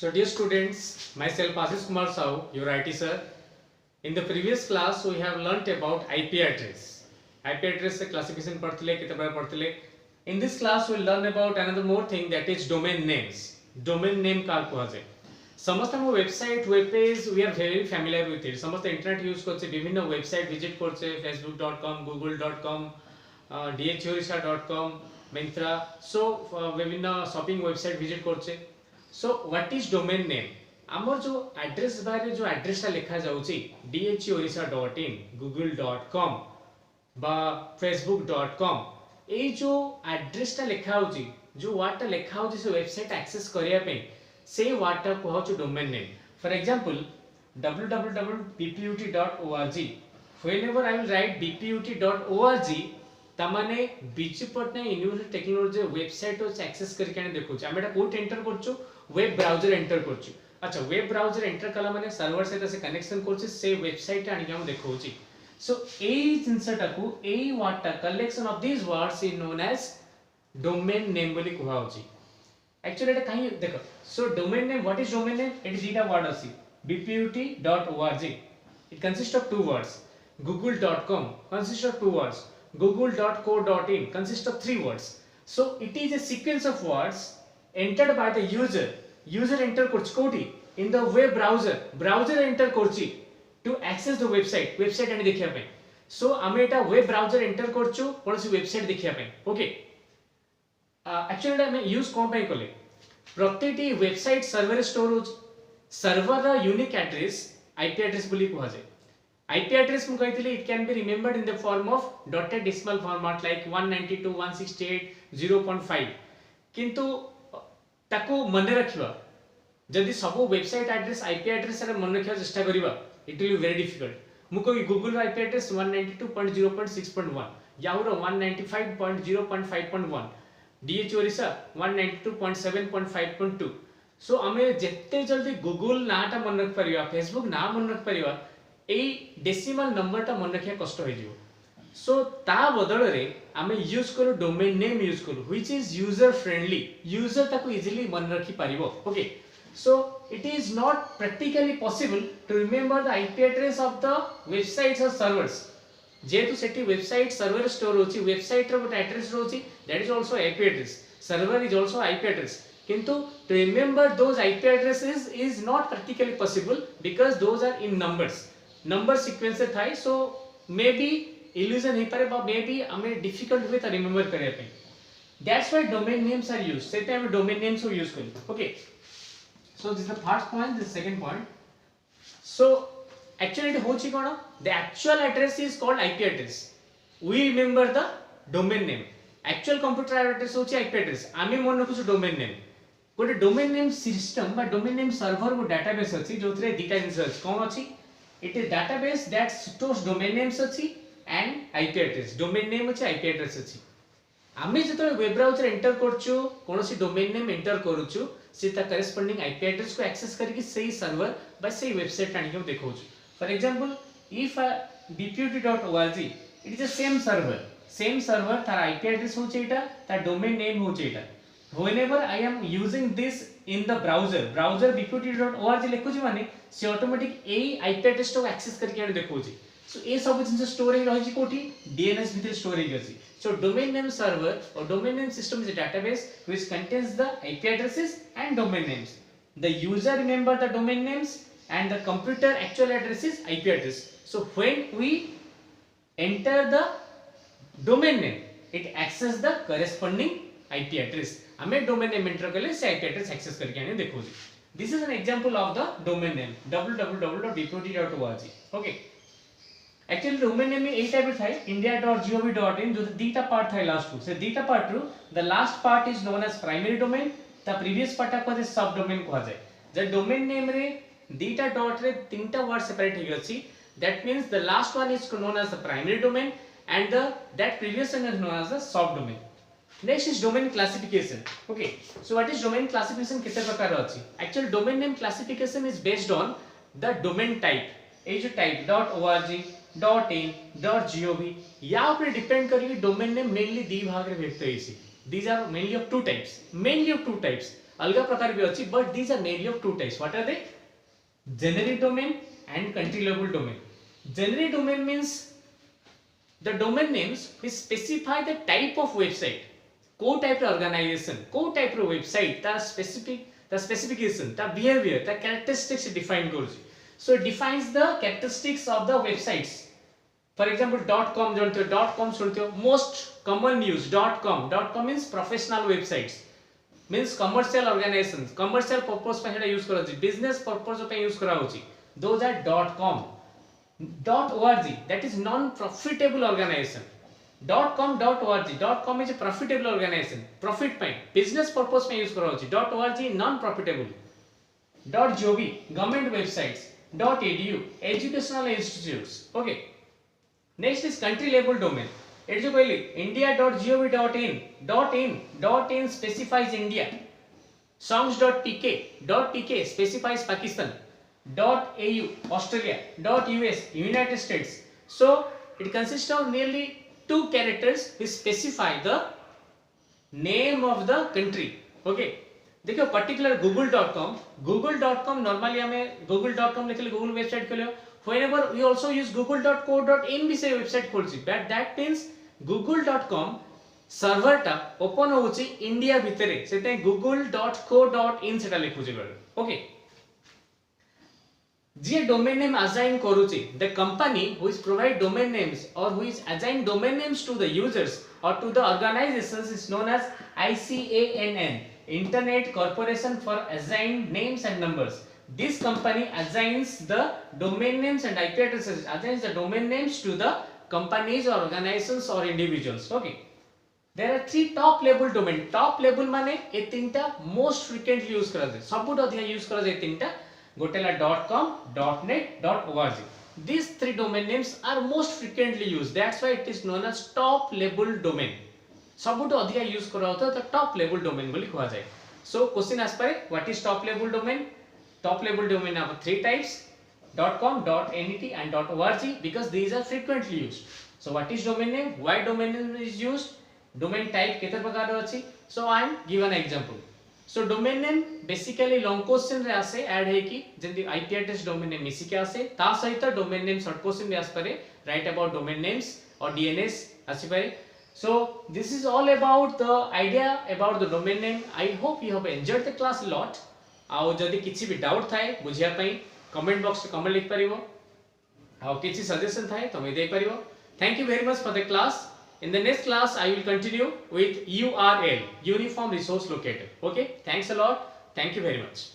So dear students, myself Ashish Kumar Sahu, your IT sir. In the previous class we have learnt about IP address. IP address se classification padhile kete bar padhile. In this class we will learn about another more thing, that is domain names. Domain name का कुहा जाए. समस्त हम website web page we are very familiar with it. समस्त internet use करछे, विभिन्न website visit करछे, facebook.com, google.com, dhorisa.com, Myntra. So विभिन्न शॉपिंग वेबसाइट विजिट करछे. So what is domain name? आमर जो एड्रेस बारे जो एड्रेस लिखा जाउची dhorisa.in, google.com बा facebook.com, ए जो एड्रेस टा लिखा होची, जो वर्ड टा लिखा होची से वेबसाइट एक्सेस करिया पे से वर्ड टा कहौ छु domain name. For example www.bput.org. whenever I will write bput.org, तमाने Biju Patnaik university technology website को एक्सेस करके आने देखो छी. आमेटा कोड एंटर करछु, वेब ब्राउजर एंटर करछु. अच्छा, वेब ब्राउजर एंटर कला माने सर्वर सहित से कनेक्शन करछु, से वेबसाइट आनी हम देखो छी. सो ए जिंसटा को ए वर्ड टा collection of this words is known as domain name बोली कुहा होची. एक्चुअली एटा काई देखो. So domain name, what is domain name? It is दीटा वर्ड अछि bput.org. it consists of two words. google.com consists of two words. google.co.in consists of three words. So it is a sequence of words entered by the user. User enter korchi koti in the web browser. Browser enter korchi to access the website. Website ani देखिया पे. So आमे एटा web browser enter korchu कोनसी website देखिया पे. Okay. Actually एटा मैं use कोन पे कोले. प्रत्येकटी website server store हो. Server unique address IP address बोली कुहा जाय. IP address मु कहितले it can be remembered in the form of dotted decimal format like 192.168.0.5. किंतु ताको मने रखिबा जदि सब वेबसाइट एड्रेस IP एड्रेस रे मन रखिया चेष्टा करिबा, it will be very difficult. मु कहि गूगल IP एड्रेस 192.0.6.1, याहू रो 195.0.5.1, dhorisa 192.7.5.2. सो आमे जेते जल्दी गूगल नाटा मन रख परिबा, फेसबुक ना मन रख परिबा, ए डेसिमल नंबर टा मन रखिया कष्ट होई जिवो. सो ता बदल रे आमे यूज करू डोमेन नेम यूज करू, which is user friendly. User ताको इजीली मन रखि परिबो. Okay. So it is not practically possible to remember the IP address of the websites or servers. जेतु सेठी वेबसाइट सर्वर स्टोर होची, वेबसाइट रो गोटे एड्रेस रोची, that is also IP address. Server is also IP address. किंतु to remember those IP addresses is not practically possible because those are in numbers. Number sequence से Thai. So maybe illusion हे पारे, बा maybe हमें difficult हुए ता remember करे पे. That's why domain names are used. सेटे हमें domain names को use करें. Okay. So this is the first point. This is the second point. So actually it होची कोना, the actual address is called IP address. We remember the domain name. Actual computer address होची IP address. आमे मन रखुछु domain name. गोटे domain name system बा domain name server को database अछि, जोथरे दीटा जिंस अछि. कोन अछि? It is database that stores domain names अछि and IP address. Domain name अछि, IP एड्रेस अछि. आमे जतले वेब ब्राउजर एंटर करछु, कोनोसी डोमेन नेम एंटर करूछु, से ता करेस्पोंडिंग IP एड्रेस को एक्सेस करके सही सर्वर बा सही वेबसाइट आनी हम देखौछु. For example if bput.org, it is the same server तार IP एड्रेस होचे एटा, तार डोमेन नेम होचे एटा. Whenever I am using this in the browser bput.org लिखुची माने से ऑटोमेटिक ए IP एड्रेस को एक्सेस करके आने देखौची. सो ए सब जिंस स्टोरेज रहिची कोठी DNS भीतर स्टोरेज अछि. So domain name server or domain name system is a database which contains the IP addresses and domain names. The user remember the domain names and the computer actual address is IP address. So when we enter the domain name, it access the corresponding IP address. हमें domain name enter करले से IP address access करके आने देखो जी. This is an example of the domain name www.bput.org. Okay. Actually domain name में 8 type Thai. india.gov.in जो दीटा part Thai last को. से दीटा पार्ट रो the last part is known as primary domain. ता previous part को जे सब domain कहा जाय. जे domain name रे दीटा डॉट रे तीनटा वर्ड सेपरेट हो गछि. That means the last one is known as the primary domain and that previous one is known as the subdomain. Next is domain classification. Okay. So what is domain classification? कितने प्रकार अछि? Actually domain name classification is based on the domain type. ए जो type .org, .in, .gov या ऊपर depend करिए. Domain name mainly दी भाग रे व्यक्त होइसी. These are mainly of two types. अलग प्रकार भी अछि, but these are mainly of two types. What are they? Generic domain and country level domain. Generic domain means the domain names which specify the type of website, को type organization, को type website, the specification, the behavior, the characteristics define करूची. So it defines the characteristics of the websites. For example, .com जानते हो, .com सुनते हो, most common use .com. .com means professional websites, means commercial organizations, commercial purpose पे हेटा use करा होची, business purpose पे use करा होची. Those are .com. .org, that is non-profitable organization. .com.org, .com is a profitable organization, profit पे, business purpose पे use करा होची. .org non-profitable. .gov, government websites. .edu, educational institutes. Okay. Next is country level domain. It is कहली india.gov.in specifies India. songs.pk specifies Pakistan. .au Australia. .us United States. So it consists of nearly 2 characters which specify the name of the country. Okay. देखो particular google.com normally हमें google.com लिखले google website खोलो. Whenever we also use google.co.in भी से website खोलची, but that means google.com server टा open होची India भितरे, सेते google.co.in सेटा लिखुची गले. Okay. जे domain name assign करूची, the company who is provide domain names or who is assign domain names to the users or to the organizations is known as ICANN, Internet Corporation for Assigned Names and Numbers. This company assigns the domain names and IP addresses, assigns the domain names to the companies or organizations or individuals. Okay. There are 3 top level domain. Top level माने ये तीनटा most frequently use करा जाए. सबुठ अधिक use करा जाए तीनटा. गोटेला .com, .net, .org. These 3 domain names are most frequently used. That's why it is known as top level domain. सबुठ अधिक use करा होता है तो top level domain बोली कहा जाए. So question as per what is top level domain? Top level domain have 3 types: .com, .net and .org, because these are frequently used. So what is domain name? Why domain name is used? Domain type केते प्रकार अछि? So I am give an example. So domain name basically long question रे आसे add है कि जंदी IP address domain name मिसी के आसे ता सहित domain name short question रे आस परे write about domain names or DNS आसी परे. So this is all about the idea about the domain name. I hope you have enjoyed the class a lot. आउ जदि किछि भी डाउट थाए बुझिया पई कमेंट बॉक्स रे कमेंट लिख परिबो, आउ किछि सजेशन थाए तमे दे परिबो. Thank you very much for the class. In the next class I will continue with URL, Uniform Resource Locator. Okay, thanks a lot. Thank you very much.